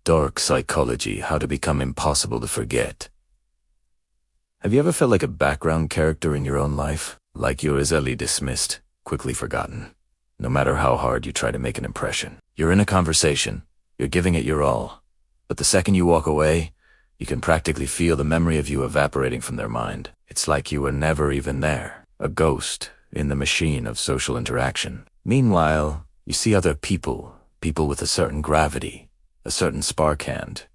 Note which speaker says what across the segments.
Speaker 1: Dark psychology, how to become impossible to forget. Have you ever felt like a background character in your own life? Like you're easily dismissed, quickly forgotten, no matter how hard you try to make an impression. You're in a conversation, you're giving it your all, but the second you walk away, you can practically feel the memory of you evaporating from their mind. It's like you were never even there, a ghost in the machine of social interaction. Meanwhile, you see other people with a certain gravity, a certain spark hand.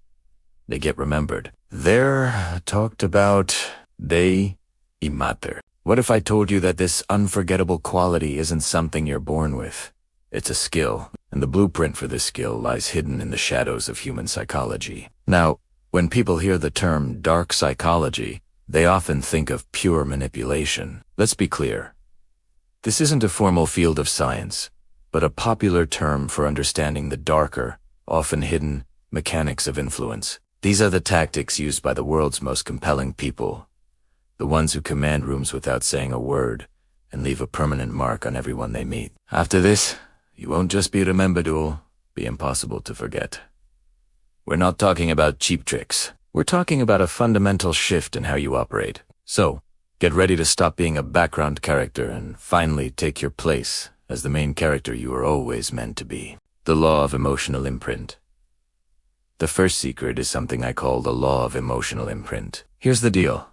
Speaker 1: They get remembered. They're talked about. They matter. What if I told you that this unforgettable quality isn't something you're born with? It's a skill, and the blueprint for this skill lies hidden in the shadows of human psychology. Now, when people hear the term dark psychology, they often think of pure manipulation. Let's be clear. This isn't a formal field of science, but a popular term for understanding the darker, often hidden, mechanics of influence. These are the tactics used by the world's most compelling people, the ones who command rooms without saying a word and leave a permanent mark on everyone they meet. After this, you won't just be remembered, you'll be impossible to forget. We're not talking about cheap tricks. We're talking about a fundamental shift in how you operate. So, get ready to stop being a background character and finally take your place as the main character you were always meant to be. The law of emotional imprint. The first secret is something I call the law of emotional imprint. Here's the deal.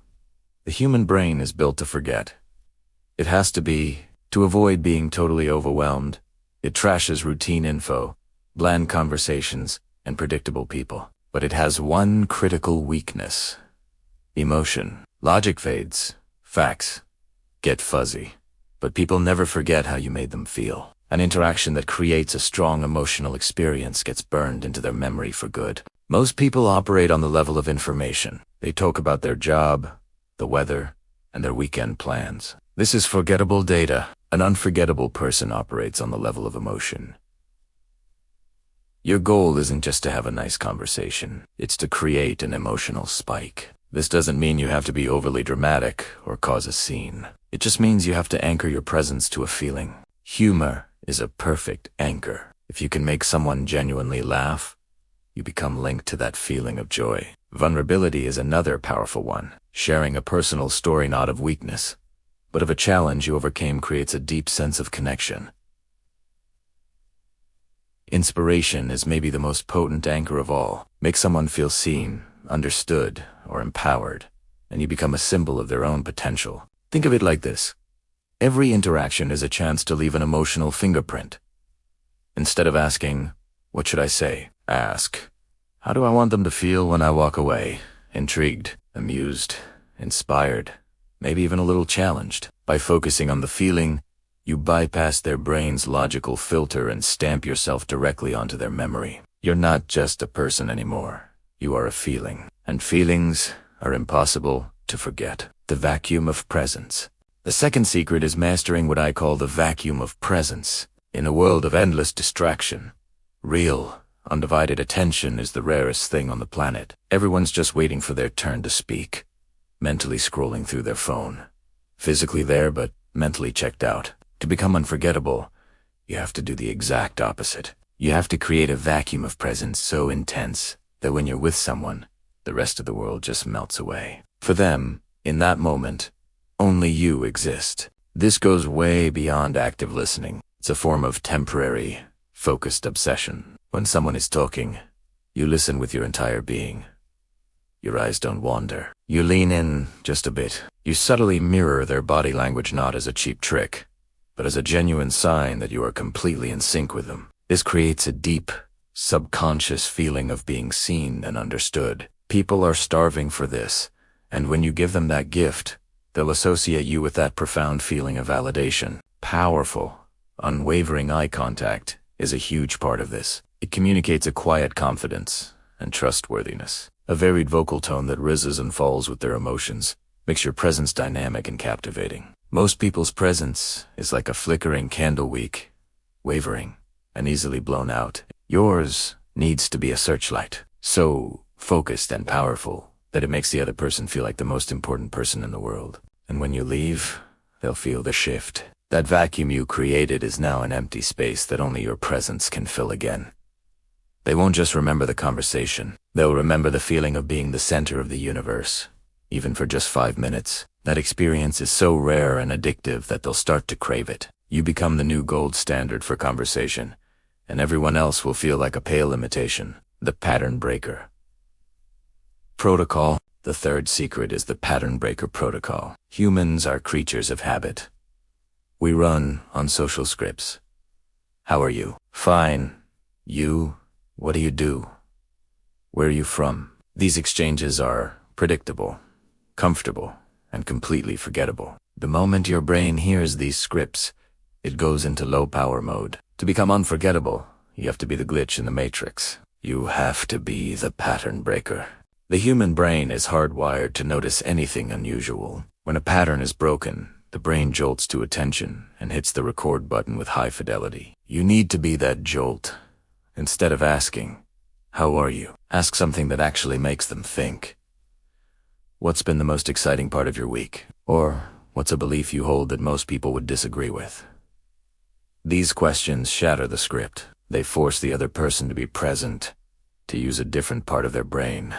Speaker 1: The human brain is built to forget. It has to be, to avoid being totally overwhelmed. It trashes routine info, bland conversations, and predictable people. But it has one critical weakness: emotion. Logic fades, facts get fuzzy, but people never forget how you made them feel. An interaction that creates a strong emotional experience gets burned into their memory for good. Most people operate on the level of information. They talk about their job, the weather, and their weekend plans. This is forgettable data. An unforgettable person operates on the level of emotion. Your goal isn't just to have a nice conversation. It's to create an emotional spike. This doesn't mean you have to be overly dramatic or cause a scene. It just means you have to anchor your presence to a feeling. Humor is a perfect anchor. If you can make someone genuinely laugh, you become linked to that feeling of joy. Vulnerability is another powerful one. Sharing a personal story not of weakness, but of a challenge you overcame creates a deep sense of connection. Inspiration is maybe the most potent anchor of all. Make someone feel seen, understood, or empowered, and you become a symbol of their own potential. Think of it like this. Every interaction is a chance to leave an emotional fingerprint. Instead of asking, "What should I say?" ask, "How do I want them to feel when I walk away?" Intrigued, amused, inspired, maybe even a little challenged. By focusing on the feeling, you bypass their brain's logical filter and stamp yourself directly onto their memory. You're not just a person anymore. You are a feeling. And feelings are impossible to forget. The vacuum of presence. The second secret is mastering what I call the vacuum of presence. In a world of endless distraction, real, undivided attention is the rarest thing on the planet. Everyone's just waiting for their turn to speak, mentally scrolling through their phone. Physically there, but mentally checked out. To become unforgettable, you have to do the exact opposite. You have to create a vacuum of presence so intense that when you're with someone, the rest of the world just melts away. For them, in that moment, only you exist. This goes way beyond active listening. It's a form of temporary, focused obsession. When someone is talking, you listen with your entire being. Your eyes don't wander. You lean in just a bit. You subtly mirror their body language not as a cheap trick, but as a genuine sign that you are completely in sync with them. This creates a deep, subconscious feeling of being seen and understood. People are starving for this, and when you give them that gift, they'll associate you with that profound feeling of validation. Powerful, unwavering eye contact is a huge part of this. It communicates a quiet confidence and trustworthiness. A varied vocal tone that rises and falls with their emotions makes your presence dynamic and captivating. Most people's presence is like a flickering candle wick, wavering and easily blown out. Yours needs to be a searchlight, so focused and powerful that it makes the other person feel like the most important person in the world. And when you leave, they'll feel the shift. That vacuum you created is now an empty space that only your presence can fill again. They won't just remember the conversation. They'll remember the feeling of being the center of the universe, even for just 5 minutes. That experience is so rare and addictive that they'll start to crave it. You become the new gold standard for conversation, and everyone else will feel like a pale imitation. The pattern breaker. Protocol. The third secret is the pattern breaker protocol. Humans are creatures of habit. We run on social scripts. How are you? Fine. You? What do you do? Where are you from? These exchanges are predictable, comfortable, and completely forgettable. The moment your brain hears these scripts, it goes into low power mode. To become unforgettable, you have to be the glitch in the matrix. You have to be the pattern breaker. The human brain is hardwired to notice anything unusual. When a pattern is broken, the brain jolts to attention and hits the record button with high fidelity. You need to be that jolt. Instead of asking, "How are you?" ask something that actually makes them think. What's been the most exciting part of your week? Or what's a belief you hold that most people would disagree with? These questions shatter the script. They force the other person to be present, to use a different part of their brain,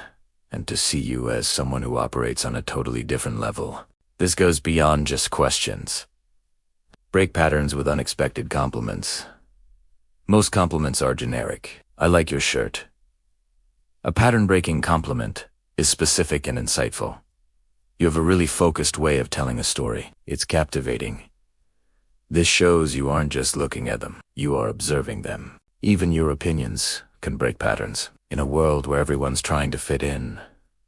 Speaker 1: and to see you as someone who operates on a totally different level. This goes beyond just questions. Break patterns with unexpected compliments. Most compliments are generic. "I like your shirt." A pattern-breaking compliment is specific and insightful. You have a really focused way of telling a story. It's captivating. This shows you aren't just looking at them, you are observing them. Even your opinions can break patterns. In a world where everyone's trying to fit in,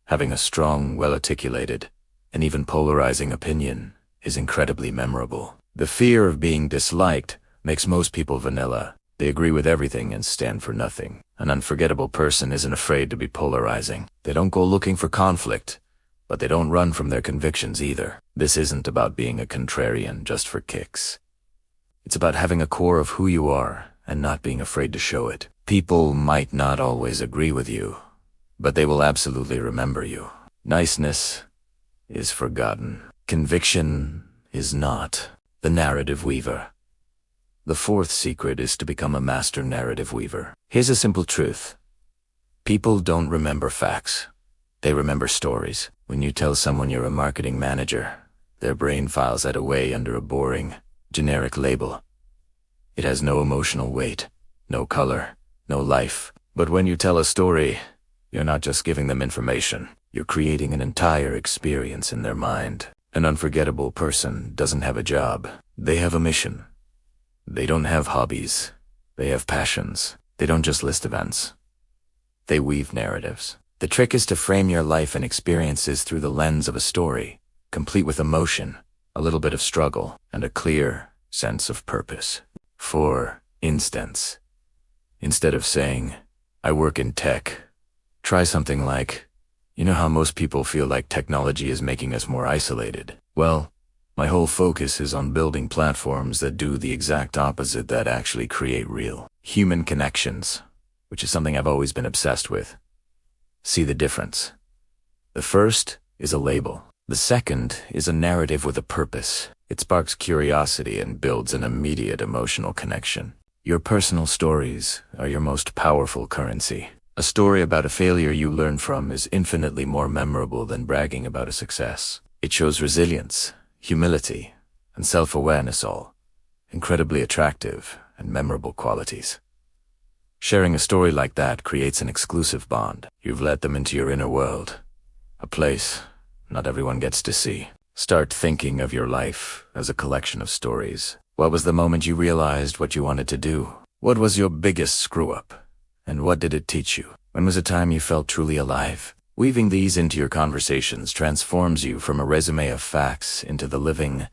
Speaker 1: having a strong, well-articulated, and even polarizing opinion is incredibly memorable. The fear of being disliked makes most people vanilla. They agree with everything and stand for nothing. An unforgettable person isn't afraid to be polarizing. They don't go looking for conflict, but they don't run from their convictions either. This isn't about being a contrarian just for kicks. It's about having a core of who you are and not being afraid to show it. People might not always agree with you, but they will absolutely remember you. Niceness is forgotten. Conviction is not. The narrative weaver. The fourth secret is to become a master narrative weaver. Here's a simple truth. People don't remember facts. They remember stories. When you tell someone you're a marketing manager, their brain files that away under a boring, generic label. It has no emotional weight, no color, no life. But when you tell a story, you're not just giving them information. You're creating an entire experience in their mind. An unforgettable person doesn't have a job. They have a mission. They don't have hobbies. They have passions. They don't just list events. They weave narratives. The trick is to frame your life and experiences through the lens of a story, complete with emotion, a little bit of struggle, and a clear sense of purpose. For instance, instead of saying, "I work in tech," try something like, "You know how most people feel like technology is making us more isolated? Well, my whole focus is on building platforms that do the exact opposite, that actually create real human connections," which is something I've always been obsessed with. See the difference. The first is a label. The second is a narrative with a purpose. It sparks curiosity and builds an immediate emotional connection. Your personal stories are your most powerful currency. A story about a failure you learn from is infinitely more memorable than bragging about a success. It shows resilience, humility, and self-awareness, all incredibly attractive and memorable qualities. Sharing a story like that creates an exclusive bond. You've let them into your inner world, a place not everyone gets to see. Start thinking of your life as a collection of stories. What was the moment you realized what you wanted to do? What was your biggest screw-up? And what did it teach you? When was a time you felt truly alive? Weaving these into your conversations transforms you from a resume of facts into the living,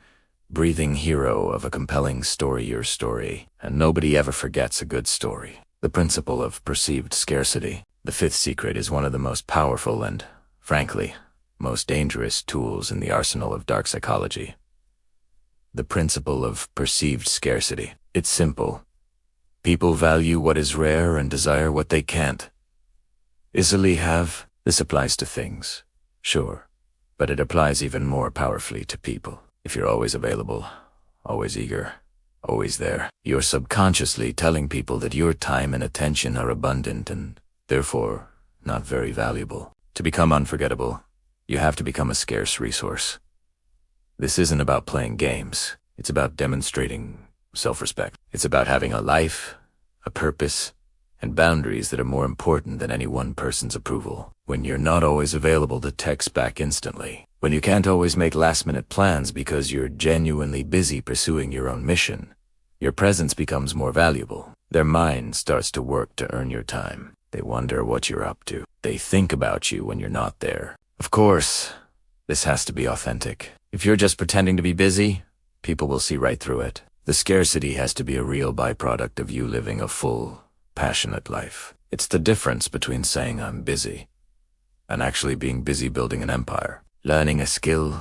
Speaker 1: breathing hero of a compelling story, your story. And nobody ever forgets a good story. The principle of perceived scarcity. The fifth secret is one of the most powerful and, frankly, most dangerous tools in the arsenal of dark psychology. The principle of perceived scarcity. It's simple. People value what is rare and desire what they can't easily have. This applies to things, sure, but it applies even more powerfully to people. If you're always available, always eager, always there. You're subconsciously telling people that your time and attention are abundant and, therefore, not very valuable. To become unforgettable, you have to become a scarce resource. This isn't about playing games. It's about demonstrating self-respect. It's about having a life, a purpose, and boundaries that are more important than any one person's approval. When you're not always available to text back instantly. When you can't always make last-minute plans because you're genuinely busy pursuing your own mission. Your presence becomes more valuable. Their mind starts to work to earn your time. They wonder what you're up to. They think about you when you're not there. Of course, this has to be authentic. If you're just pretending to be busy, people will see right through it. The scarcity has to be a real byproduct of you living a full, passionate life. It's the difference between saying I'm busy and actually being busy building an empire, learning a skill,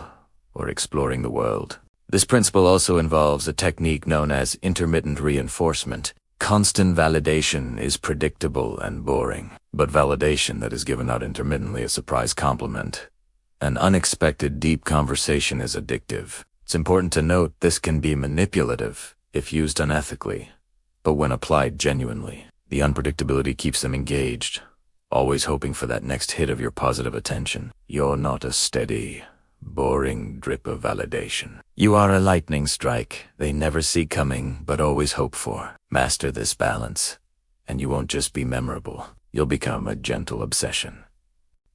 Speaker 1: or exploring the world. This principle also involves a technique known as intermittent reinforcement. Constant validation is predictable and boring, but validation that is given out intermittently, a surprise compliment, an unexpected deep conversation is addictive. It's important to note this can be manipulative if used unethically, but when applied genuinely, the unpredictability keeps them engaged, always hoping for that next hit of your positive attention. You're not a steady, boring drip of validation. You are a lightning strike they never see coming but always hope for. Master this balance, and you won't just be memorable. You'll become a gentle obsession.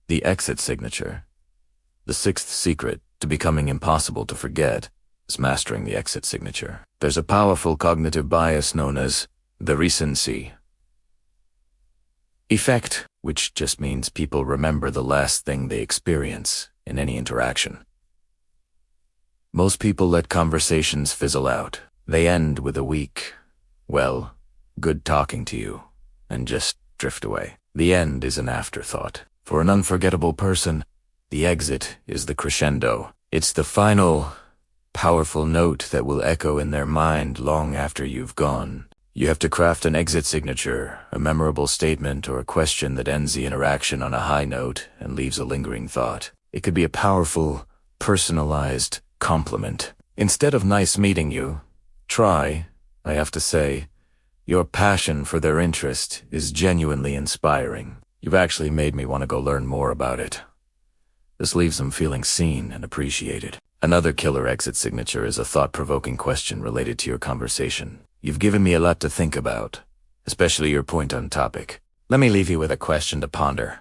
Speaker 1: The exit signature. The sixth secret to becoming impossible to forget is mastering the exit signature. There's a powerful cognitive bias known as the recency effect, which just means people remember the last thing they experience in any interaction. Most people let conversations fizzle out. They end with a weak, well, good talking to you, and just drift away. The end is an afterthought. For an unforgettable person, the exit is the crescendo. It's the final, powerful note that will echo in their mind long after you've gone. You have to craft an exit signature, a memorable statement or a question that ends the interaction on a high note and leaves a lingering thought. It could be a powerful, personalized compliment. Instead of "nice meeting you," try, I have to say, "Your passion for their interest is genuinely inspiring. You've actually made me want to go learn more about it." This leaves them feeling seen and appreciated. Another killer exit signature is a thought-provoking question related to your conversation. You've given me a lot to think about, especially your point on topic. Let me leave you with a question to ponder.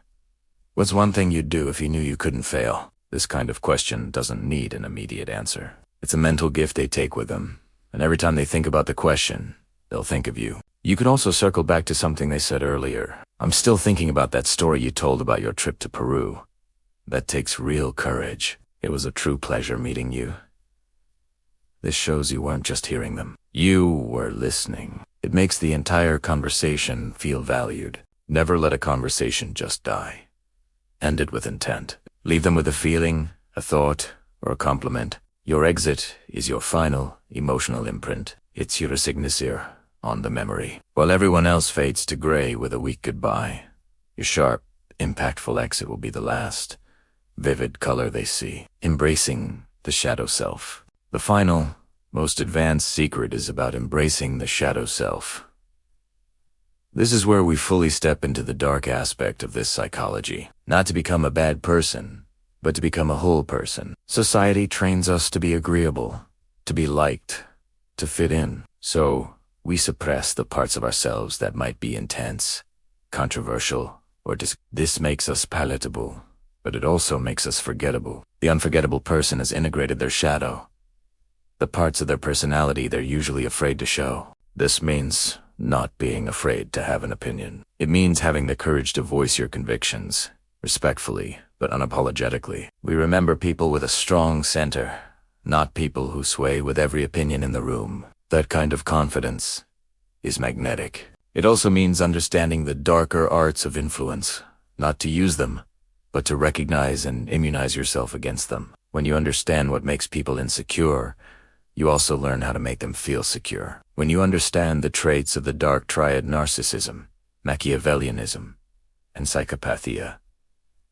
Speaker 1: What's one thing you'd do if you knew you couldn't fail? This kind of question doesn't need an immediate answer. It's a mental gift they take with them, and every time they think about the question, they'll think of you. You could also circle back to something they said earlier. "I'm still thinking about that story you told about your trip to Peru. That takes real courage. It was a true pleasure meeting you." This shows you weren't just hearing them. You were listening. It makes the entire conversation feel valued. Never let a conversation just die. End it with intent. Leave them with a feeling, a thought, or a compliment. Your exit is your final emotional imprint. It's your signature on the memory. While everyone else fades to gray with a weak goodbye, your sharp, impactful exit will be the last vivid color they see. Embracing the shadow self. The final, most advanced secret is about embracing the shadow self. This is where we fully step into the dark aspect of this psychology. Not to become a bad person, but to become a whole person. Society trains us to be agreeable, to be liked, to fit in. So we suppress the parts of ourselves that might be intense, controversial, or this makes us palatable, but it also makes us forgettable. The unforgettable person has integrated their shadow, the parts of their personality they're usually afraid to show. This means not being afraid to have an opinion. It means having the courage to voice your convictions, respectfully, but unapologetically. We remember people with a strong center, not people who sway with every opinion in the room. That kind of confidence is magnetic. It also means understanding the darker arts of influence, not to use them, but to recognize and immunize yourself against them. When you understand what makes people insecure, you also learn how to make them feel secure. When you understand the traits of the dark triad narcissism, Machiavellianism, and psychopathia,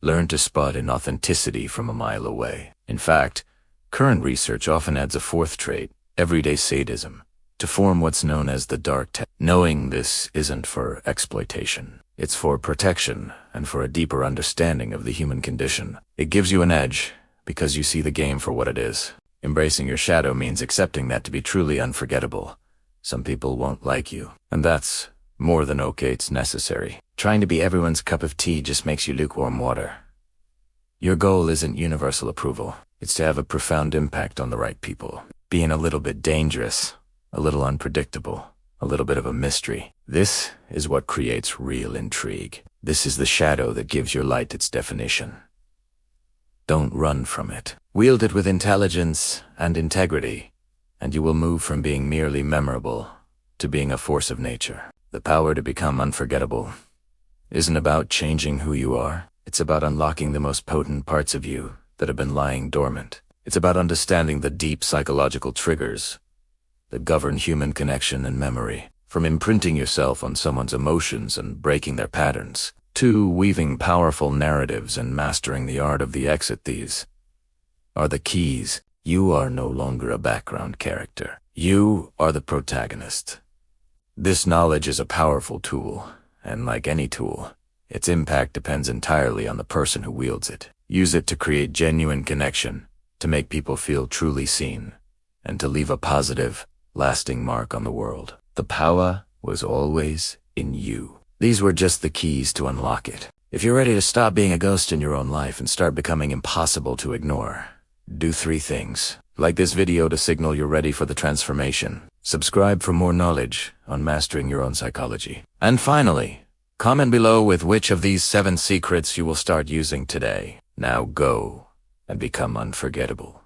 Speaker 1: learn to spot inauthenticity from a mile away. In fact, current research often adds a fourth trait, everyday sadism, to form what's known as the dark tech. Knowing this isn't for exploitation. It's for protection and for a deeper understanding of the human condition. It gives you an edge because you see the game for what it is. Embracing your shadow means accepting that to be truly unforgettable. Some people won't like you, and that's more than okay, it's necessary. Trying to be everyone's cup of tea just makes you lukewarm water. Your goal isn't universal approval. It's to have a profound impact on the right people. Being a little bit dangerous, a little unpredictable, a little bit of a mystery. This is what creates real intrigue. This is the shadow that gives your light its definition. Don't run from it. Wield it with intelligence and integrity, and you will move from being merely memorable to being a force of nature. The power to become unforgettable isn't about changing who you are. It's about unlocking the most potent parts of you that have been lying dormant. It's about understanding the deep psychological triggers that govern human connection and memory. From imprinting yourself on someone's emotions and breaking their patterns, to weaving powerful narratives and mastering the art of the exit. These are the keys. You are no longer a background character. You are the protagonist. This knowledge is a powerful tool, and like any tool, its impact depends entirely on the person who wields it. Use it to create genuine connection, to make people feel truly seen, and to leave a positive, lasting mark on the world. The power was always in you. These were just the keys to unlock it. If you're ready to stop being a ghost in your own life and start becoming impossible to ignore, do 3 things. Like this video to signal you're ready for the transformation. Subscribe for more knowledge on mastering your own psychology. And finally, comment below with which of these 7 secrets you will start using today. Now go and become unforgettable.